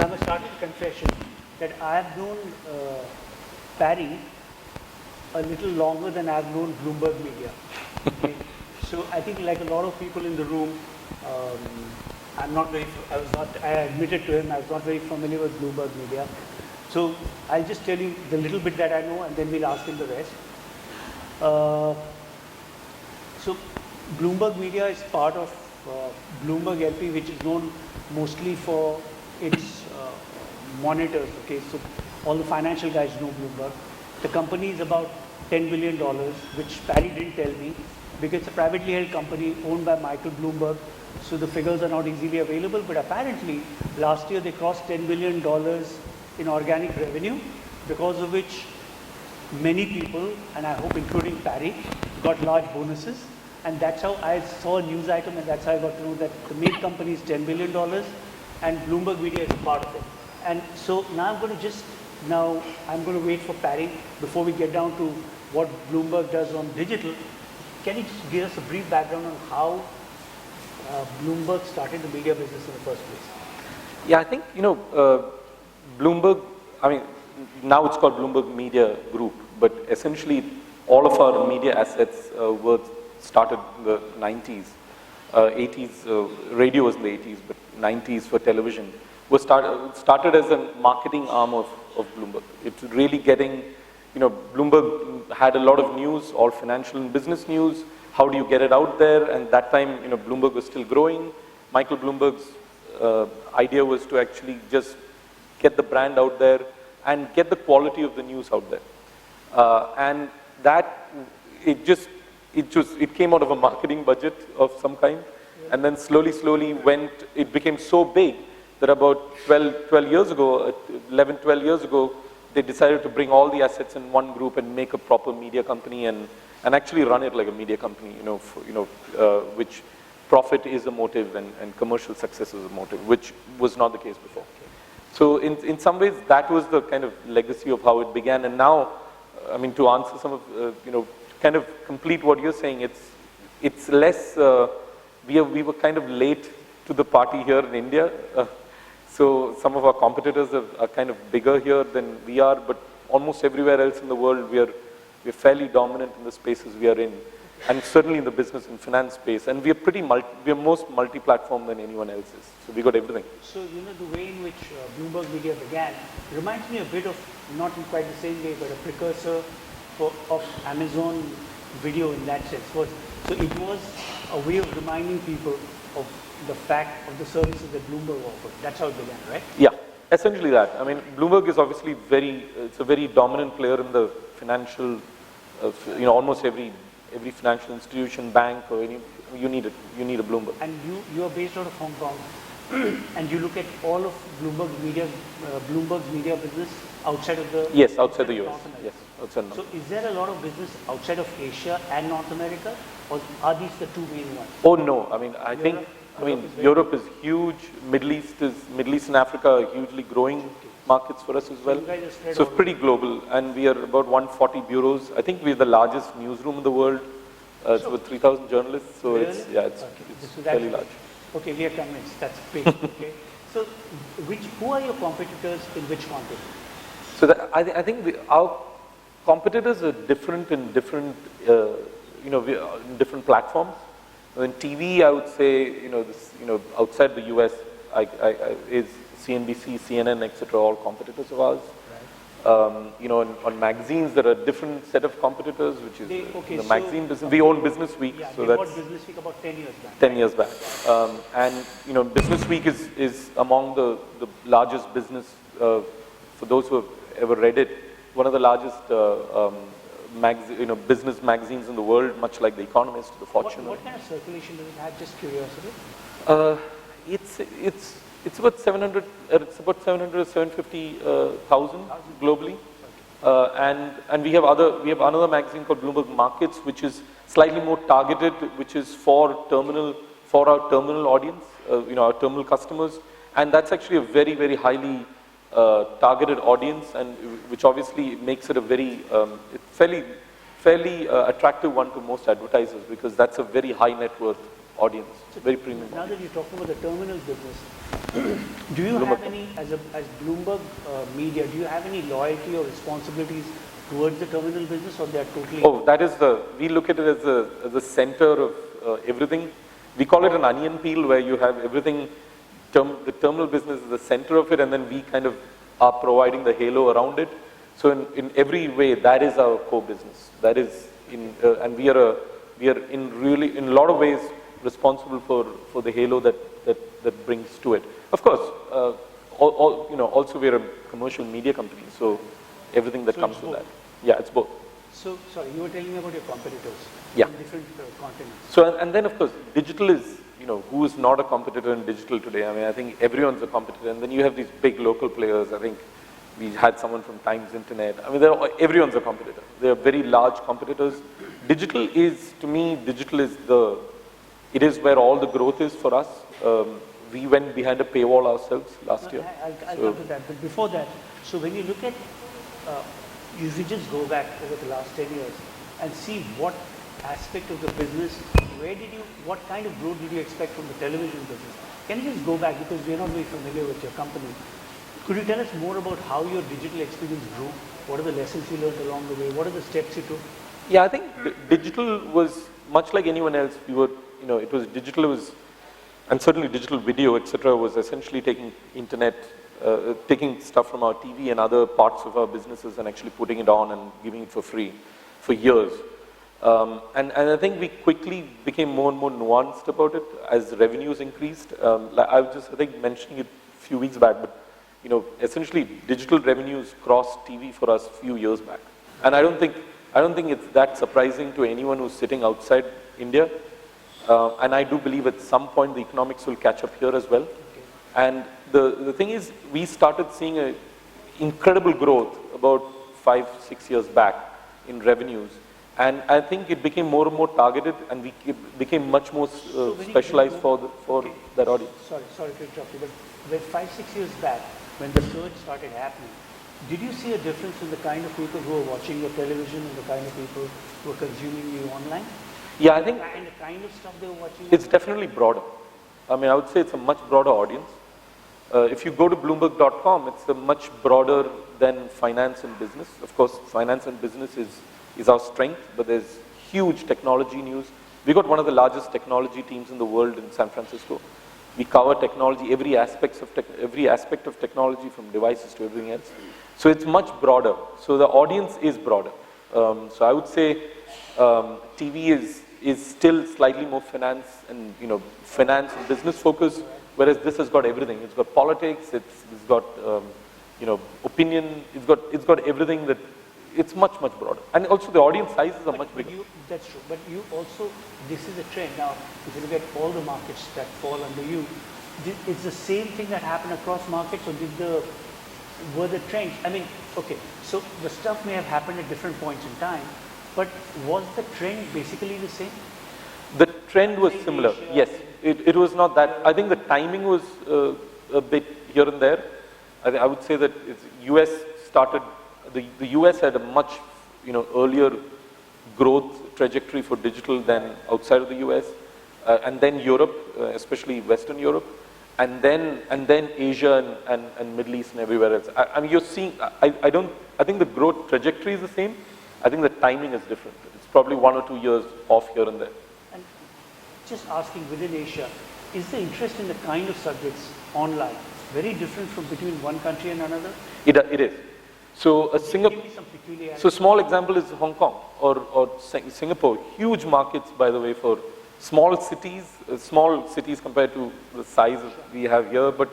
I must start with a confession that I have known Parry a little longer than I have known Bloomberg Media. Okay? So I think like a lot of people in the room, I admitted to him, I was not very familiar with Bloomberg Media. So I'll just tell you the little bit that I know and then we'll ask him the rest. So Bloomberg Media is part of Bloomberg LP, which is known mostly for its monitors. Okay, so all the financial guys know Bloomberg. The company is about $10 billion, which Parry didn't tell me, because it's a privately held company owned by Michael Bloomberg. So the figures are not easily available, but apparently last year they crossed $10 billion in organic revenue, because of which many people, and I hope including Parry, got large bonuses. And that's how I saw a news item, and that's how I got to know that the main company is $10 billion and Bloomberg Media is a part of it. And so now I'm going to wait for Parry before we get down to what Bloomberg does on digital. Can you just give us a brief background on how Bloomberg started the media business in the first place? Yeah, I think, Bloomberg, now it's called Bloomberg Media Group, but essentially all of our media assets were started in the 90s, 80s, radio was in the 80s, but 90s for television, was started as a marketing arm of Bloomberg. It's really getting, Bloomberg had a lot of news, all financial and business news. How do you get it out there? And that time, Bloomberg was still growing. Michael Bloomberg's idea was to actually just get the brand out there and get the quality of the news out there. And that, it came out of a marketing budget of some kind, and then slowly it became so big that about 12 years ago, 11, 12 years ago, they decided to bring all the assets in one group and make a proper media company and actually run it like a media company, which profit is a motive and commercial success is a motive, which was not the case before. So in some ways, that was the kind of legacy of how it began. And now, to answer some of, kind of complete what you're saying, it's less, we were kind of late to the party here in India. So some of our competitors are kind of bigger here than we are, but almost everywhere else in the world, we're fairly dominant in the spaces we are in, and certainly in the business and finance space. And we're most multi-platform than anyone else is. So we got everything. So, the way in which Bloomberg Media began reminds me a bit of, not in quite the same way, but a precursor of Amazon Video in that sense. So it was a way of reminding people of the fact of the services that Bloomberg offered. That's how it began, right? Yeah, essentially that. Bloomberg is obviously it's a very dominant player in the financial, almost every financial institution, bank, or you need a Bloomberg. And you are based out of Hong Kong, and you look at all of Bloomberg's media business outside of the yes, outside the US. Yes, outside. So is there a lot of business outside of Asia and North America, or are these the two main ones? Oh no, Europe is huge. Middle East and Africa are hugely growing markets for us as well. So it's pretty global, and we are about 140 bureaus. I think we're the largest newsroom in the world. It's about 3,000 journalists. So really? it's fairly large. Okay, we are convinced. That's big. Okay. So who are your competitors in which context? So I think our competitors are different in different different platforms. In TV, I would say outside the US is CNBC, CNN, etc. all competitors of ours. Right. On magazines there are a different set of competitors, which is the magazine business. We own Business Week, yeah, so that's bought Business Week about 10 years back. 10 years back, and Business Week is among the largest business. For those who have ever read it, one of the largest business magazines in the world, much like The Economist, The Fortune. What kind of circulation does it have? Just curiosity. It's about 700. It's about 750,000 globally, and we have another magazine called Bloomberg Markets, which is slightly more targeted, which is for our terminal audience, our terminal customers, and that's actually a very, very highly targeted audience, and which obviously makes it a very fairly attractive one to most advertisers, because that's a very high net worth audience, So very premium now audience. that you're talking about the terminal business, do you Bloomberg have any, as Bloomberg Media, do you have any loyalty or responsibilities towards the terminal business, or they are totally? Oh, that is we look at it as the center of everything. We call it an onion peel, where you have everything, the terminal business is the center of it, and then we kind of are providing the halo around it. So in every way, that is our core business. That is and we are in a lot of ways responsible for the halo that brings to it. Of course, also we're a commercial media company, so everything that So comes it's with both. that. Yeah, it's both. So, sorry, you were telling me about your competitors Yeah. in different continents. So, and then of course, digital is, who is not a competitor in digital today? I mean, I think everyone's a competitor. And then you have these big local players. I think we had someone from Times Internet. I mean, everyone's a competitor. They are very large competitors. Digital is, to me, it is where all the growth is for us. We went behind a paywall ourselves last year. I'll come to that. But before that, so when you look at, if you just go back over the last 10 years and see what aspect of the business, what kind of growth did you expect from the television business? Can you just go back, because we're not very familiar with your company. Could you tell us more about how your digital experience grew? What are the lessons you learned along the way? What are the steps you took? Yeah, I think digital was much like anyone else. It was digital, and certainly digital video, etc., was essentially taking taking stuff from our TV and other parts of our businesses and actually putting it on and giving it for free for years. And I think we quickly became more and more nuanced about it as revenues increased. I was I think, mentioning it a few weeks back, but essentially digital revenues crossed TV for us a few years back. And I don't think it's that surprising to anyone who's sitting outside India. And I do believe at some point the economics will catch up here as well. Okay. And the thing is, we started seeing an incredible growth about 5-6 years back in revenues. And I think it became more and more targeted, and we became much more specialized for that audience. Sorry to interrupt you, but when 5-6 years back, when the surge started happening, did you see a difference in the kind of people who are watching your television and the kind of people who are consuming you online? Yeah, I think And the kind of stuff they were watching? it's definitely broader. I mean, I would say it's a much broader audience. If you go to Bloomberg.com, it's a much broader than finance and business. Of course, finance and business is our strength, but there's huge technology news. We got one of the largest technology teams in the world in San Francisco. We cover technology, every aspect of technology, from devices to everything else. So it's much broader. So the audience is broader. So I would say TV is still slightly more finance and business focused, whereas this has got everything. It's got politics. It's got opinion. It's got everything that. It's much broader, and also the audience sizes are much bigger. That's true. But you also, this is a trend now. If you look at all the markets that fall under you, it's the same thing that happened across markets, or were the trends? I mean, okay, so the stuff may have happened at different points in time, but was the trend basically the same? The trend was similar. Yes, it was not that. I think the timing was a bit here and there. I would say that US started. The US had a much earlier growth trajectory for digital than outside of the US, and then Europe, especially Western Europe, and then Asia and Middle East and everywhere else. I mean, you're seeing. I think the growth trajectory is the same. I think the timing is different. It's probably 1 or 2 years off here and there. And just asking, within Asia, is the interest in the kind of subjects online very different from between one country and another? It is. So So small example is Hong Kong or Singapore. Huge markets, by the way, for small cities compared to the size we have here, but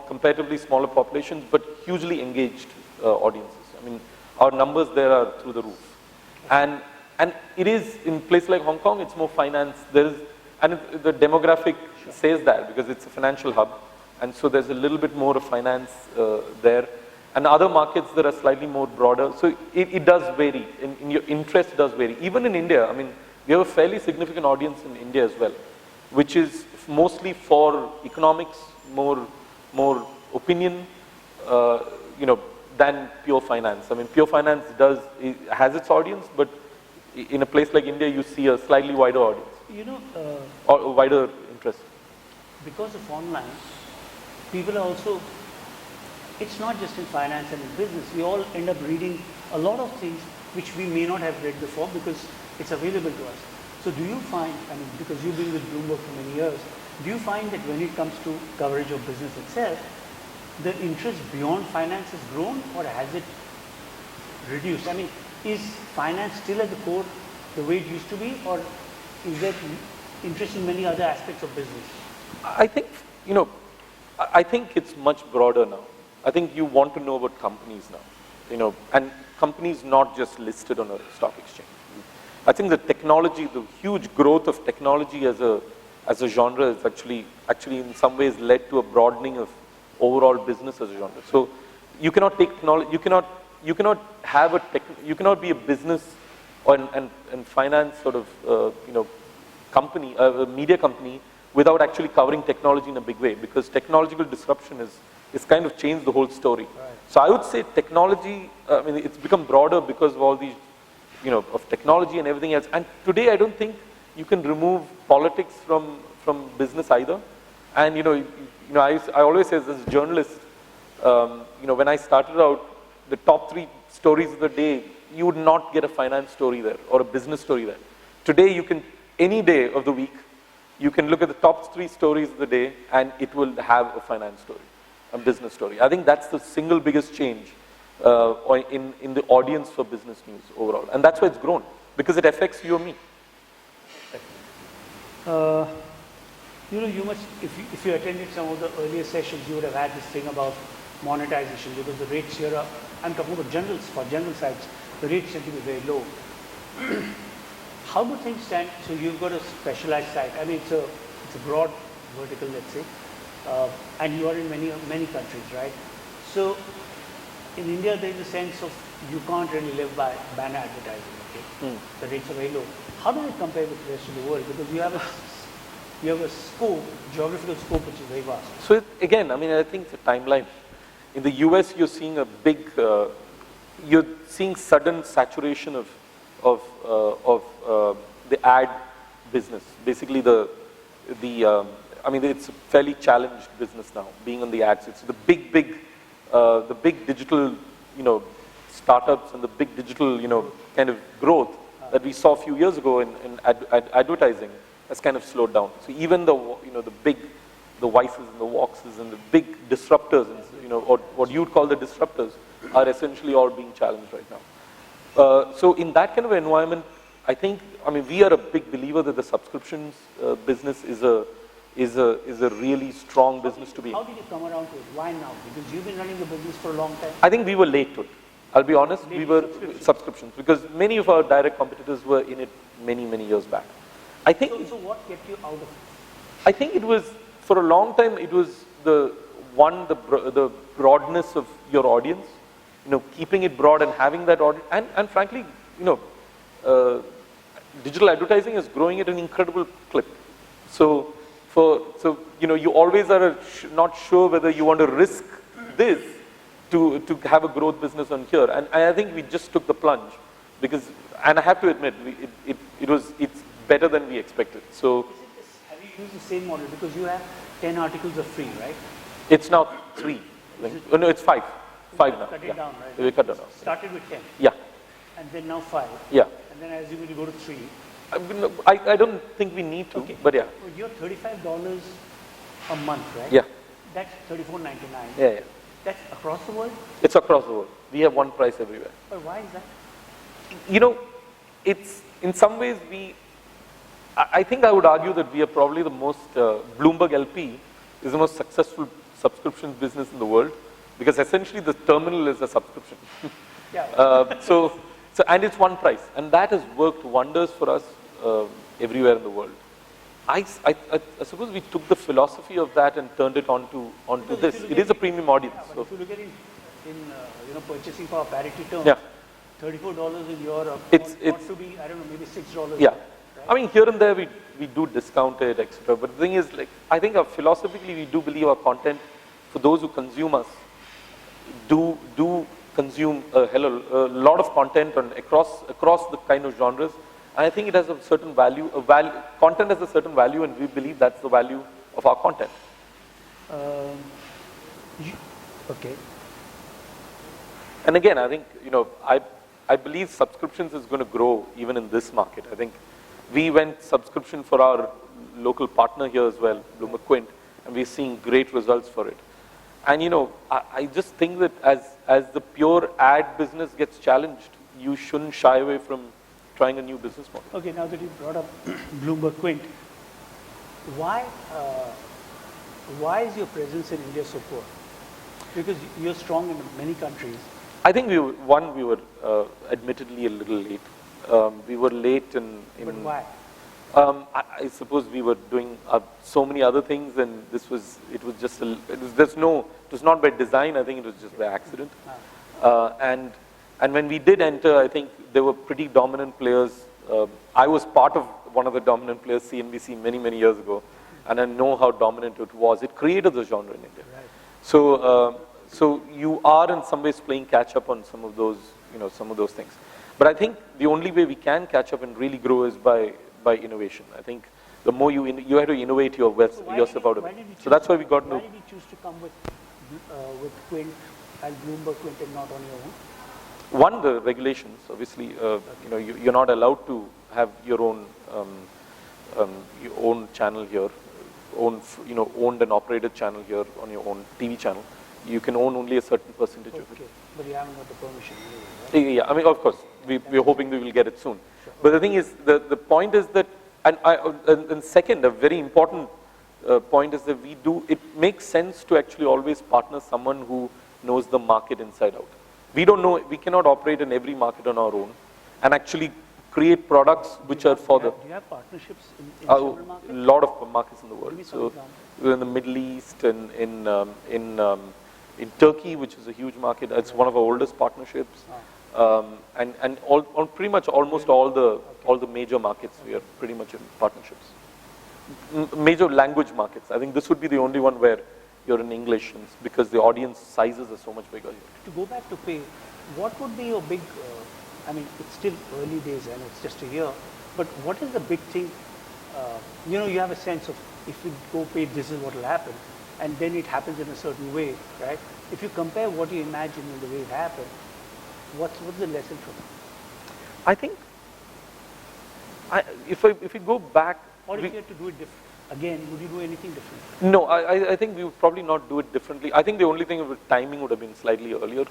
comparatively smaller populations, but hugely engaged audiences. I mean, our numbers there are through the roof. And it is, in places like Hong Kong, it's more finance. And the demographic says that, because it's a financial hub. And so there's a little bit more of finance there. And other markets that are slightly more broader. So it does vary, your interest does vary. Even in India, I mean, we have a fairly significant audience in India as well, which is mostly for economics, more opinion, than pure finance. I mean, pure finance has its audience, but in a place like India, you see a slightly wider audience. you know, or wider interest? because of online, people are also, it's not just in finance and in business, we all end up reading a lot of things which we may not have read before because it's available to us. So do you find, I mean, because you've been with Bloomberg for many years, do you find that when it comes to coverage of business itself, the interest beyond finance has grown or has it reduced? I mean, is finance still at the core the way it used to be, or is there interest in many other aspects of business? I think, you know, I think it's much broader now. I think you want to know about companies now, you know, and companies not just listed on a stock exchange. I think the technology, the huge growth of technology as a genre is actually in some ways led to a broadening of overall business as a genre. So you cannot take technology, you cannot have you cannot be a business or and finance sort of you know, company, a media company, without actually covering technology in a big way, because technological disruption is kind of changed the whole story. Right. So I would say technology, I mean, it's become broader because of all these, you know, of technology and everything else. And today I don't think you can remove politics from business either. And you know, I always say as a journalist, you know, when I started out, the top 3 stories of the day, you would not get a finance story there or a business story there. Today you can, any day of the week, you can look at the top 3 stories of the day and it will have a finance story, a business story. I think that's the single biggest change in the audience for business news overall. And that's why it's grown, because it affects you or me. You know, you must, if you attended some of the earlier sessions, you would have had this thing about monetization, because the rates here are, I'm talking about generals, for general sites, the rates tend to be very low. How do things stand? So you've got a specialized site. I mean, it's a broad vertical, let's say, and you are in many countries, right? So in India, there is a sense of you can't really live by banner advertising. Okay, the rates are very low. How does it compare with the rest of the world? Because you have a scope, geographical scope, which is very vast. So again, I mean, I think it's a timeline. In the US, you're seeing a big, you're seeing sudden saturation of the ad business. Basically, I mean, it's a fairly challenged business now, being on the ads. It's the big digital, you know, startups and the big digital, you know, kind of growth that we saw a few years ago in advertising has kind of slowed down. So even the, you know, the Vices and the Voxes and the big disruptors, you know, or what you'd call the disruptors, are essentially all being challenged right now. So in that kind of environment, I mean, we are a big believer that the subscriptions business is a really strong business to be in. How did you come around to it? Why now? Because you've been running the business for a long time. I think we were late to it. I'll be honest, we were subscriptions, because many of our direct competitors were in it many years back. I think. So what kept you out of it? I think it was, for a long time, it was the broadness of your audience, you know, keeping it broad and having that audience, and frankly, you know, digital advertising is growing at an incredible clip. So you know, you always are not sure whether you want to risk this to have a growth business on here, and I think we just took the plunge, because, and I have to admit, it's better than we expected. So have you used the same model, because you have 10 articles of free, right? it's now 3. Oh, no, it's 5. 5 now. Cut it Yeah. down, right? We cut it down. Started with 10. Yeah. And then now 5. Yeah. And then I assume you go to 3. I don't think we need to, Okay. but yeah. Well, you're $35 a month, right? Yeah. That's $34.99. Yeah. That's across the world? It's across the world. We have one price everywhere. But why is that? You know, it's, in some ways, I think I would argue that we are probably the most, Bloomberg LP is the most successful subscription business in the world, because essentially the terminal is a subscription. Yeah. So and it's one price, and that has worked wonders for us everywhere in the world. I suppose we took the philosophy of that and turned it onto this. It is a premium audience. Yeah, but So if you look at it in you know, purchasing power parity terms, yeah, $34 in Europe It's- ought to be, I don't know, maybe $6. yeah. Right? I mean, here and there we do discount it, etc. But the thing is, like, I think philosophically we do believe our content, for those who consume us, do consume a lot of content across the kind of genres, I think it has a certain value, content has a certain value, and we believe that's the value of our content. Um, okay. And again, I think, I believe subscriptions is going to grow even in this market. I think we went subscription for our local partner here as well, Bloomberg Quint, and we're seeing great results for it. And I just think that as the pure ad business gets challenged, you shouldn't shy away from trying a new business model. Okay, now that you brought up Bloomberg Quint, why is your presence in India so poor? Because you're strong in many countries. I think we were admittedly a little late. We were late in. But why? I suppose we were doing so many other things, and it was not by design. I think it was just by accident. And when we did enter, I think there were pretty dominant players. I was part of one of the dominant players, CNBC, many years ago, and I know how dominant it was. It created the genre in India. Right. So you are in some ways playing catch up on some of those things. But I think the only way we can catch up and really grow is by innovation. I think the more you have to innovate yourself out of it. So that's why we got into. Why did you choose to come with Quint and Bloomberg Quint and not on your own? One, the regulations. Obviously, you're not allowed to have your own channel here, owned and operated channel here on your own TV channel. You can own only a certain percentage of it. Okay, but you haven't got the permission anyway, right? Yeah, I mean, of course, we're hoping we will get it soon. Sure. But the thing is, the point is that, and second, a very important point is that it makes sense to actually always partner someone who knows the market inside out. We cannot operate in every market on our own and actually create products which are for the. Do you have partnerships in several markets? A lot of markets in the world. So we're in the Middle East and in Turkey, which is a huge market. It's one of our oldest partnerships. And pretty much almost all the major markets we are pretty much in partnerships. Major language markets. I think this would be the only one where you're in English, because the audience sizes are so much bigger here. To go back to pay, what would be your big? I mean, it's still early days and it's just a year. But what is the big thing? You have a sense of if you go pay, this is what will happen, and then it happens in a certain way, right? If you compare what you imagine and the way it happened, what's the lesson from it? I think, if we go back, or if you had to do it different again, would you do anything different? No, I think we would probably not do it differently. I think the only thing with timing would have been slightly earlier.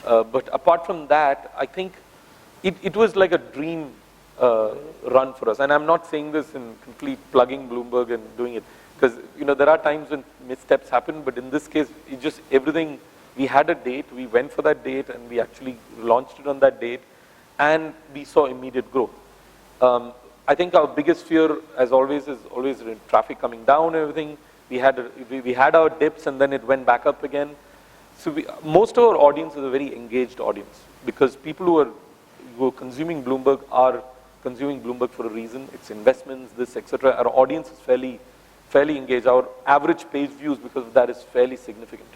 But apart from that, I think it was like a dream run for us. And I'm not saying this in complete plugging Bloomberg and doing it, because there are times when missteps happen, but in this case, it just everything. We had a date, we went for that date, and we actually launched it on that date, and we saw immediate growth. I think our biggest fear, as always, is always traffic coming down and everything. We had our dips, and then it went back up again. So most of our audience is a very engaged audience, because people who are consuming Bloomberg are consuming Bloomberg for a reason. It's investments, this, etc. Our audience is fairly engaged. Our average page views because of that is fairly significant.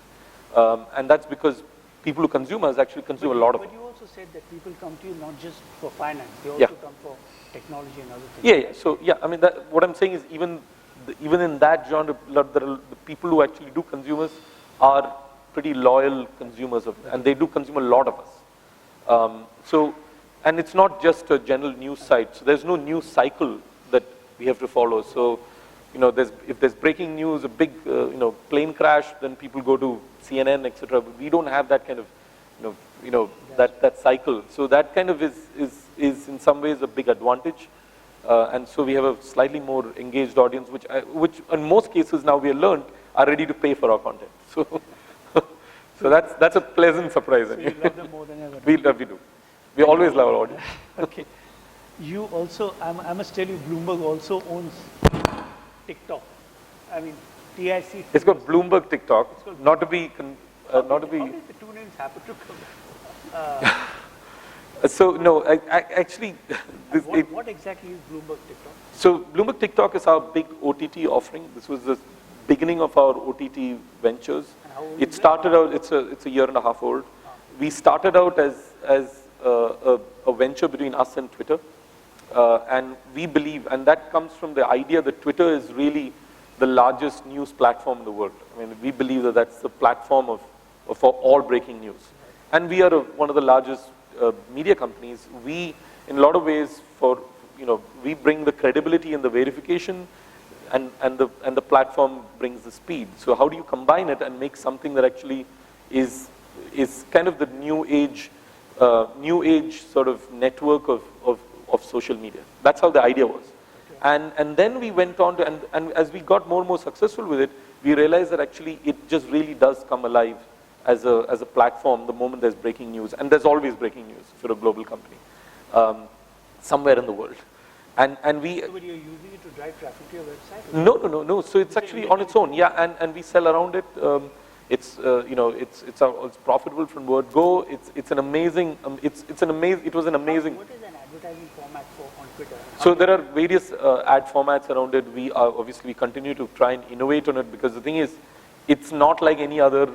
And that's because people who consume us actually consume a lot of it. But you also said that people come to you not just for finance, they also come for technology and other things. Yeah. So I mean, what I'm saying is even in that genre, the people who actually do consume us are pretty loyal consumers of, and they do consume a lot of us. And it's not just a general news site. So there's no news cycle that we have to follow. So if there's breaking news, a big plane crash, then people go to CNN, etc. But we don't have that kind of that cycle. So that kind of is in some ways a big advantage. And so we have a slightly more engaged audience, which in most cases now we have learned are ready to pay for our content. So that's a pleasant surprise. So you love them more than ever. We do. We always love our audience. Okay. You also, I must tell you, Bloomberg also owns TikTok. I mean, TIC. It's got Bloomberg TikTok. Not to be. How did the two names happen to come? So no, actually, what exactly is Bloomberg TikTok? So Bloomberg TikTok is our big OTT offering. This was the beginning of our OTT ventures. It started out. It's a year and a half old. We started out as a venture between us and Twitter. And we believe, and that comes from the idea that Twitter is really the largest news platform in the world. I mean, we believe that that's the platform for all breaking news. And we are one of the largest media companies. We, in a lot of ways, we bring the credibility and the verification, and the platform brings the speed. So how do you combine it and make something that actually is kind of the new age sort of network of social media? That's how the idea was. And then we went on to, and as we got more and more successful with it, we realized that actually it just really does come alive as a platform the moment there's breaking news. And there's always breaking news if you're a global company, somewhere in the world. And we... So you're using it to drive traffic to your website? No. So it's actually on its own, yeah, and we sell around it. It's profitable from word go. It's an amazing, it was an amazing... What is an advertising format on Twitter? So there are various ad formats around it. Obviously we continue to try and innovate on it, because the thing is, it's not like any other,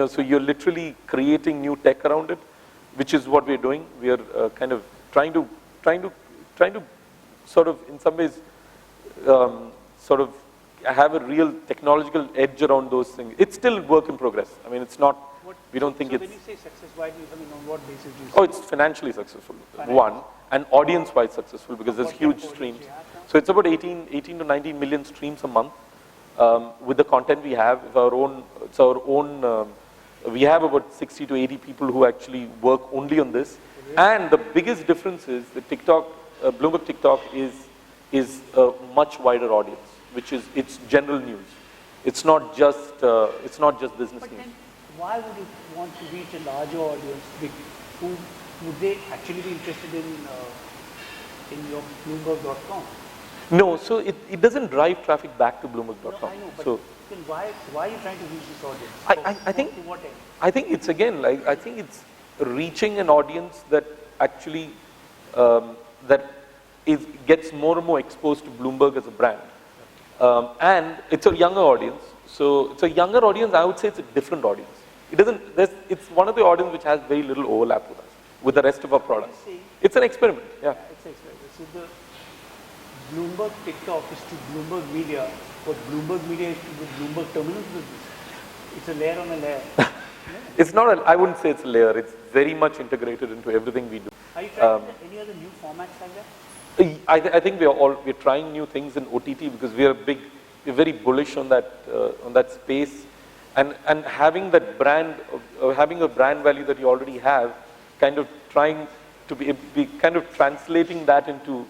so you're literally creating new tech around it, which is what we're doing. We are kind of trying to sort of, in some ways, sort of have a real technological edge around those things. It's still work in progress. I mean, it's not, we don't think it's... when you say success, why do you, on what basis do you say? Oh, it's financially successful, one, and audience-wise successful, because there's huge streams. So it's about 18 to 19 million streams a month. With the content we have, we have about 60 to 80 people who actually work only on this. And the biggest difference is that Bloomberg TikTok is a much wider audience, which is, it's general news. It's not just business but news. Then why would you want to reach a larger audience? Would they actually be interested in your Bloomberg.com? No, so it doesn't drive traffic back to Bloomberg.com. No, I know, but so then why are you trying to reach this audience? I think it's again, like, I think it's reaching an audience that actually gets more and more exposed to Bloomberg as a brand. And it's a younger audience. So it's a younger audience. I would say it's a different audience. It's one of the audience which has very little overlap with us, with the rest of our products. It's an experiment. Yeah. It's an experiment. So the Bloomberg TikTok is to Bloomberg Media what Bloomberg Media is to the Bloomberg Terminals business. It's a layer on a layer. It's not. I wouldn't say it's a layer. It's very much integrated into everything we do. Are you trying any other new formats like that? I think we're trying new things in OTT, because we're very bullish on that space, and having that brand, having a brand value that you already have, kind of trying to be kind of translating that into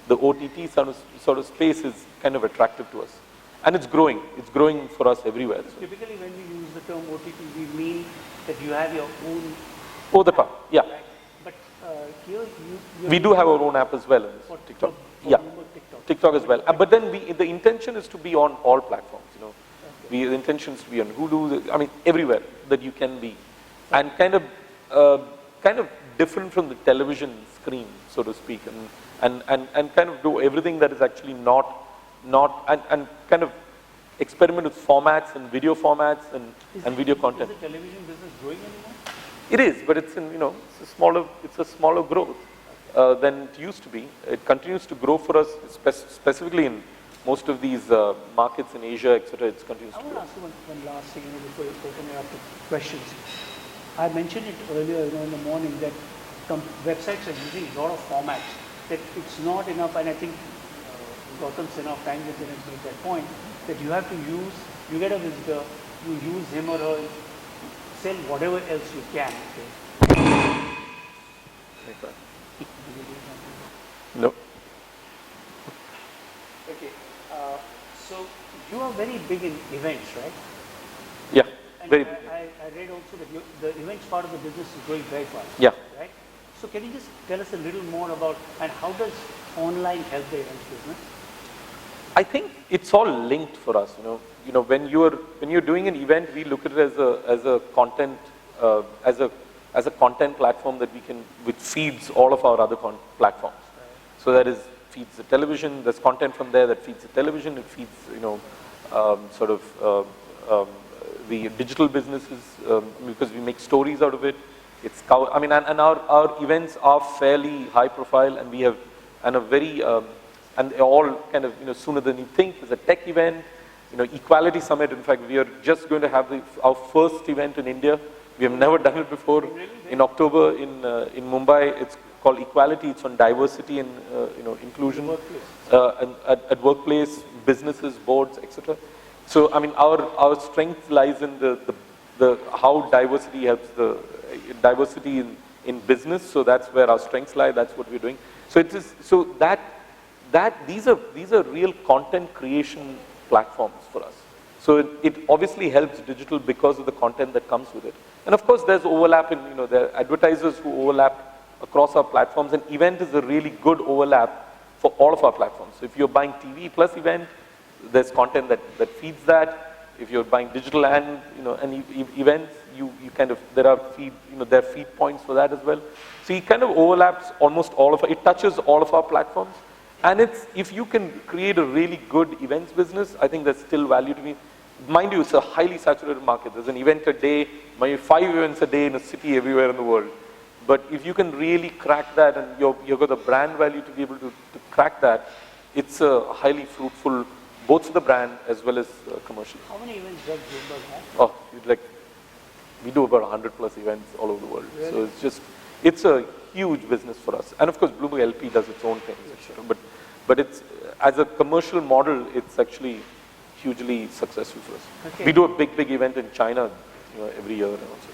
the OTT sort of space is kind of attractive to us, and it's growing. It's growing for us everywhere. So. Typically, when we use the term OTT, we mean that you have your own. Oh, the part, yeah. Right? But here we do have our own app as well in this TikTok. For Yeah, TikTok as well. But then the intention is to be on all platforms. The intention is to be on Hulu. I mean, everywhere that you can be, and kind of different from the television screen, so to speak, and kind of do everything that is actually not and kind of experiment with formats and video formats and video content. Is the television business growing anymore? It is, but it's it's a smaller growth than it used to be. It continues to grow for us, specifically in most of these markets in Asia, etc. It continues to grow. I want to ask you one last thing before you open it up to questions. I mentioned it earlier, in the morning, that websites are using a lot of formats. That it's not enough, and I think Gautam Sinha of Time Within has made that point, that you have to use, you get a visitor, you use him or her, sell whatever else you can. Okay. No. Okay. So you are very big in events, right? Yeah. And Very. I read also that the events part of the business is growing very fast. Yeah. Right? So can you just tell us a little more about, and how does online help the events business? I think it's all linked for us. When you're doing an event, we look at it as a content as a content platform which feeds all of our other platforms. Right. So that is feeds the television. There's content from there that feeds the television. It feeds the digital businesses because we make stories out of it. And our events are fairly high profile, and we have and a very, and they're all kind of, sooner than you think. There's a tech event, Equality Summit. In fact, we are just going to have our first event in India. We have never done it before. In October in Mumbai, it's called Equality. It's on diversity and inclusion at workplace, businesses, boards, etc. So I mean, our strength lies in the how diversity helps the diversity in business. So that's where our strengths lie. That's what we're doing. So it is these are real content creation platforms for us. So it obviously helps digital because of the content that comes with it. And of course, there's overlap in, there are advertisers who overlap across our platforms, and event is a really good overlap for all of our platforms. So if you're buying TV plus event, there's content that feeds that. If you're buying digital and, events, you kind of, there are feed points for that as well. So it kind of overlaps almost all of it touches all of our platforms. And if you can create a really good events business, I think there's still value to me. Mind you, it's a highly saturated market. There's an event a day, maybe 5 events a day in a city everywhere in the world. But if you can really crack that and you've got the brand value to be able to crack that, it's a highly fruitful, both for the brand as well as commercial. How many events does Bloomberg have? Oh, we do about 100 plus events all over the world. Really? So it's a huge business for us. And of course, Bloomberg LP does its own things. Sure. But it's, as a commercial model, it's actually hugely successful for us. Okay. We do a big event in China, every year. And also.